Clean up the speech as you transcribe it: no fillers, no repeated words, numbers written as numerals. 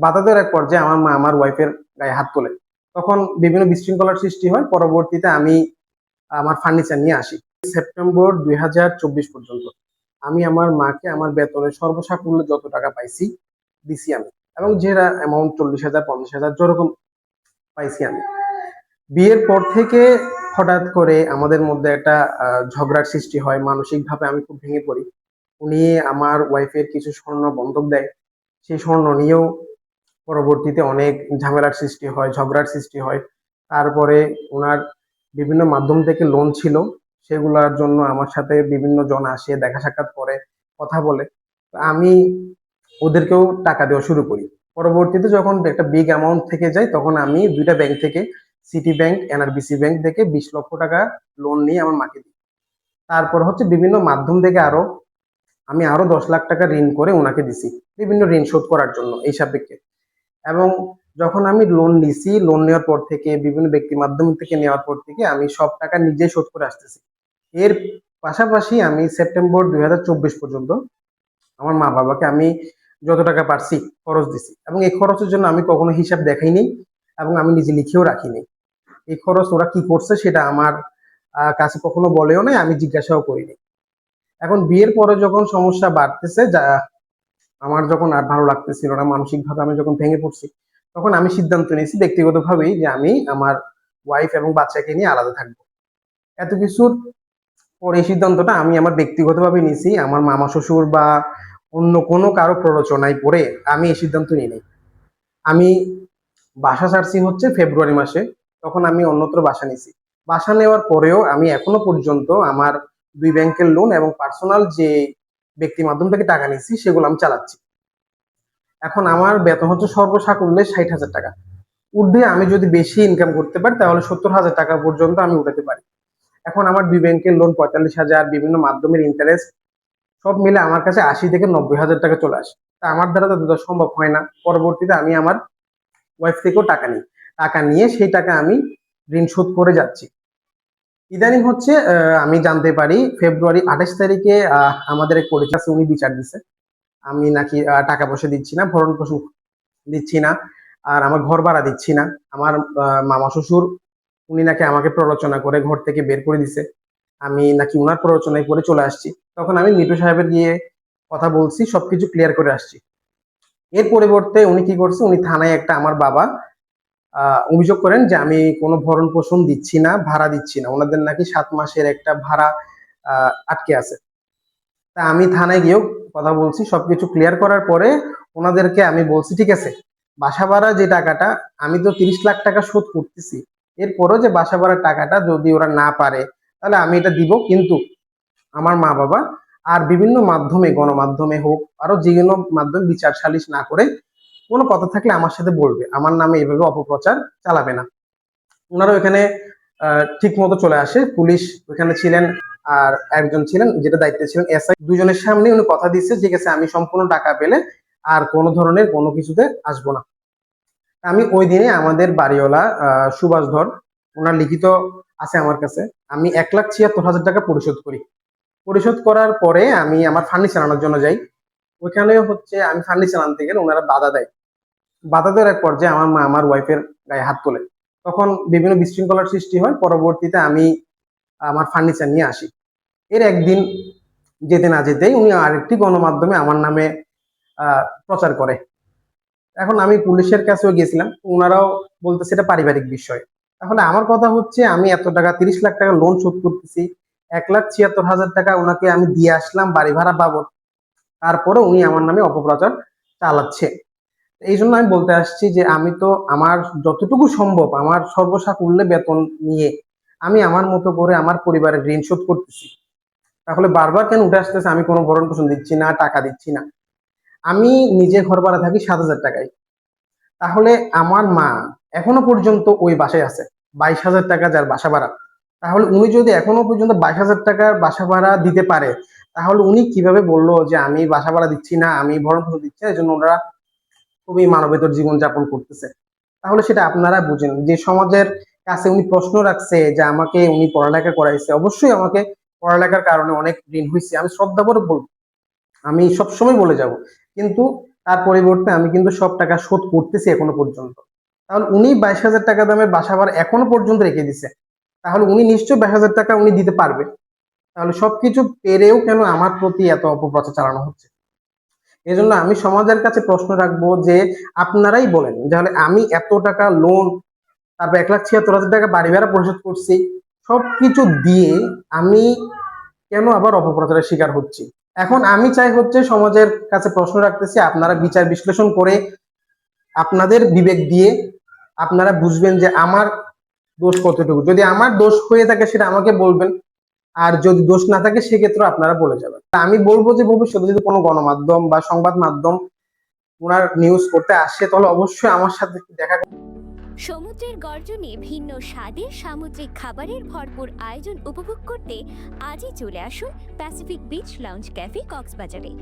বাধা দেওয়ার এক পর্যায়ে আমার মা আমার ওয়াইফের গায়ে হাত তোলে। তখন বিভিন্ন বিশৃঙ্খলার সৃষ্টি হয়। পরবর্তীতে আমি আমার ফার্নিচার নিয়ে আসি। সেপ্টেম্বর ২০২৪ পর্যন্ত আমি আমার মাকে আমার বেতনের সর্বসাকুল্যে যত টাকা পাইছি দিছি আমি, এবং যেটা অ্যামাউন্ট ৪০,০০০, ৫০,০০০ যেরকম পাইছি আমি। বিয়ের পর থেকে হঠাৎ করে আমাদের মধ্যে একটা ঝগড়ার সৃষ্টি হয়। মানসিকভাবে আমি খুব ভেঙে পড়ি। উনি আমার ওয়াইফের কিছু স্বর্ণ বন্ধক দেয়। সেই স্বর্ণ নিয়েও পরবর্তীতে অনেক ঝামেলার সৃষ্টি হয়, ঝগড়ার সৃষ্টি হয়। তারপরে উনার বিভিন্ন মাধ্যম থেকে লোন ছিল, সেগুলার জন্য আমার সাথে বিভিন্ন জন আসে, দেখা সাক্ষাৎ করে, কথা বলে। তো আমি ওদেরকেও টাকা দেওয়া শুরু করি। পরবর্তীতে যখন একটা বিগ অ্যামাউন্ট থেকে যায়, তখন আমি ২ টা ব্যাংক থেকে, সিটি ব্যাংক, এনআরবিসি ব্যাংক থেকে ২০ লক্ষ টাকা লোন নিয়ে আমার মাকে দিই। তারপর হচ্ছে বিভিন্ন মাধ্যম থেকে আমি আরো ১০ লাখ টাকা ঋণ করে উনাকে দিছি, বিভিন্ন ঋণ শোধ করার জন্য এই সাপেক্ষে। এবং যখন আমি লোন নিছি, লোন নেওয়ার পর থেকে বিভিন্ন ব্যক্তি মাধ্যম থেকে নেওয়ার পর থেকে আমি সব টাকা নিজেই শোধ করে আসতেছি। এর পাশাপাশি আমি সেপ্টেম্বর ২০২৪ পর্যন্ত আমার মা বাবাকে আমি যত টাকা পারছি খরচ দিছি, এবং এই খরচের জন্য আমি কখনো হিসাব দেখাইনি এবং আমি নিজে লিখেও রাখিনি। এই খরচ ওরা কি করছে সেটা আমার কাছে কখনো বলেও নাই, আমি জিজ্ঞাসাও করিনি। এখন বিয়ের পরে যখন সমস্যা বাড়তেছে, যা আমার যখন আর ভালো লাগতেছিল না, মানসিকভাবে আমি যখন ভেঙে পড়ছি, তখন আমি সিদ্ধান্ত নিয়েছি ব্যক্তিগতভাবেই যে আমি আমার ওয়াইফ এবং বাচ্চাকে নিয়ে আলাদা থাকবো। এত কিছুর পরে এই সিদ্ধান্তটা আমি আমার ব্যক্তিগতভাবে নিয়েছি, আমার মামা শ্বশুর বা অন্য কোনো কারো প্ররোচনায় পড়ে আমি এই সিদ্ধান্ত নিই নাই। আমি বাসা ছাড়ছি হচ্ছে ফেব্রুয়ারি মাসে, তখন আমি অন্যত্র বাসা নিছি। বাসা নেওয়ার পরেও আমি এখনো পর্যন্ত আমার ২ ব্যাংকের লোন এবং পার্সোনাল যে ব্যক্তি মাধ্যম থেকে টাকা নিছি সেগুলো আমি চালাচ্ছি। এখন আমার বেতন হচ্ছে সর্বসাকুল্যে ৬০,০০০ টাকা। ঊর্ধ্বে আমি যদি বেশি ইনকাম করতে পারি তাহলে ৭০,০০০ টাকা পর্যন্ত আমি উঠাতে পারি। এখন আমার ২ ব্যাংকের লোন ৪৫,০০০, বিভিন্ন মাধ্যমের ইন্টারেস্ট সব মিলে আমার কাছে ৮০ থেকে ৯০,০০০ টাকা চলে আসে। তা আমার দ্বারা তো দেওয়া সম্ভব হয় না। পরবর্তীতে আমি আমার ওয়াইফ থেকেও টাকা নিই। টাকা নিয়ে সেই টাকা আমি ঋণ শোধ করে যাচ্ছি। ইদানিং হচ্ছে আমি জানতে পারি ফেব্রুয়ারি ২৮ তারিখে আমাদের এক পরিচিত আছে, উনি বিচার দিছে। আমি নাকি টাকা পয়সা দিচ্ছি না, ভরণ-পোষণ দিচ্ছি না, আর আমার ঘর ভাড়া দিচ্ছি না। আমার মামা শ্বশুর উনি নাকি আমাকে প্ররোচনা করে ঘর থেকে বের করে দিছে। আমি নাকি উনার প্ররোচনায় পড়ে চলে আসছি। তখন আমি মিটু সাহেবের গিয়ে কথা বলছি, সবকিছু ক্লিয়ার করে আসছি। এর পরিবর্তে উনি কি করছে, উনি থানায় একটা আমার বাবা অভিযোগ করেন যে আমি কোনো ভরণ-পোষণ দিচ্ছি না, ভাড়া দিচ্ছি না। উনাদের নাকি ৭ মাসের একটা ভাড়া আটকে আছে। তা আমি থানায় গিয়েও কথা বলছি, সবকিছু ক্লিয়ার করার পরে ওনাদেরকে আমি বলছি ঠিক আছে, বাসা ভাড়া যে টাকাটা আমি তো ৩০ লাখ টাকা শোধ করতেছি, এরপরও যে বাসা ভাড়ার টাকাটা যদি ওরা না পারে তাহলে আমি এটা দিব, কিন্তু আমার মা বাবা আর বিভিন্ন মাধ্যমে, গণমাধ্যমে হোক আরো যে কোনো মাধ্যমে বিচার সালিশ না করে কোনো কথা থাকলে আমার সাথে বলবে, আমার নামে এভাবে অপপ্রচার চালাবে না। ওনারা ওখানে ঠিক মতো চলে আসে, পুলিশ ওখানে ছিলেন আর একজন ছিলেন যেটা দায়িত্বে ছিলেন এসআই, দুজনের সামনে উনি কথা দিচ্ছে ঠিক আছে আমি সম্পূর্ণ টাকা পেলে আর কোনো ধরনের কোনো কিছুতে আসবো না। আমি ওই দিনে আমাদের বাড়িওয়ালা সুভাষ ধর, ওনার লিখিত আছে আমার কাছে, আমি ১,৭৬,০০০ টাকা পরিশোধ করি। পরিশোধ করার পরে আমি আমার ফার্নিচার আনার জন্য যাই। ওইখানেও হচ্ছে আমি ফার্নিচার আনতে গেলে ওনারা বাধা দেয়। বাধা দেওয়ার এক পর্যায়ে আমার মা আমার ওয়াইফের গায়ে হাত তোলে। তখন বিভিন্ন বিশৃঙ্খলার সৃষ্টি হয়। পরবর্তীতে আমি আমার ফার্নিচার নিয়ে আসি। এর একদিন যেতে না যেতেই উনি আরেকটি গণমাধ্যমে আমার নামে প্রচার করে। এখন আমি পুলিশের কাছেও গেছিলাম, উনারাও বলতেছে এটা পারিবারিক বিষয়। তাহলে আমার কথা হচ্ছে আমি এত টাকা ৩০ লাখ টাকা লোন শোধ করতেছি, ১,৭৬,০০০ টাকা ওনাকে আমি দিয়ে আসলাম বাড়ি ভাড়া বাবদ, তারপরে উনি আমার নামে অপপ্রচার চালাচ্ছে। এই জন্য আমি বলতে আসছি যে আমি তো আমার যতটুকু সম্ভব আমার সর্বসাকুল্যে বেতন নিয়ে আমি আমার মতো করে আমার পরিবারের ঋণ শোধ করতেছি। তাহলে বারবার কেন উঠে আসতেছে আমি কোনো ভরণ পোষণ দিচ্ছি না, টাকা দিচ্ছি না? আমি নিজে ঘর ভাড়া থাকি ৭,০০০ টাকায়। তাহলে আমার মা এখনো পর্যন্ত ওই বাসায় আছে, ২২,০০০ টাকা যার বাসা ভাড়া। তাহলে উনি যদি এখনো পর্যন্ত ২২,০০০ টাকার বাসা ভাড়া দিতে পারে, তাহলে উনি কিভাবে বললো যে আমি বাসা ভাড়া দিচ্ছি না, আমি ভরণ পোষণ দিচ্ছি না, এই জন্য ওনারা খুবই মানবেতর জীবনযাপন করতেছে? তাহলে সেটা আপনারা বুঝেন যে সমাজের কাছে উনি প্রশ্ন রাখছে যে আমাকে উনি পড়ালেখা করাইছে, অবশ্যই আমাকে পড়ালেখার কারণে অনেক ঋণ হয়েছে, আমি শ্রদ্ধা করে বলবো, আমি সবসময় বলে যাব। কিন্তু তার পরিবর্তে আমি কিন্তু সব টাকা শোধ করতেছি এখনো পর্যন্ত। তাহলে উনি 22,000 টাকা দামের বাসা ভাড়া এখনো পর্যন্ত রেখে দিছে, তাহলে উনি নিশ্চয়ই 22,000 টাকা উনি দিতে পারবে। তাহলে সবকিছু পেরেও কেন আমার প্রতি এত অপপ্রচার চালানো হচ্ছে? এজন্য আমি সমাজের কাছে প্রশ্ন রাখবো যে আপনারাই বলেন, তাহলে আমি এত টাকা লোন, তারপর 1,76,000 টাকা বাড়ি ভাড়া পরিশোধ করছি, সবকিছু দিয়ে আমি কেন আবার অপপ্রচারের শিকার হচ্ছি? এখন আমি চাই হচ্ছে সমাজের কাছে প্রশ্ন রাখতেছি, আপনারা বিচার বিশ্লেষণ করে আপনাদের বিবেক দিয়ে আপনারা বুঝবেন যে আমার দোষ কতটুকু। যদি আমার দোষ হয়ে থাকে সেটা আমাকে বলবেন, আর যদি দোষ না থাকে সেক্ষেত্রে আপনারা বলে যাবেন। আমি বলবো যে ভবিষ্যতে যদি কোনো গণমাধ্যম বা সংবাদ মাধ্যম ওনার নিউজ করতে আসে তাহলে অবশ্যই আমার সাথে দেখা। সমুদ্রের গর্জনে ভিন্ন স্বাদের সামুদ্রিক খাবারের ভরপুর আয়োজন উপভোগ করতে আজই চলে আসুন প্যাসিফিক বিচ লাউঞ্জ ক্যাফে কক্সবাজারে।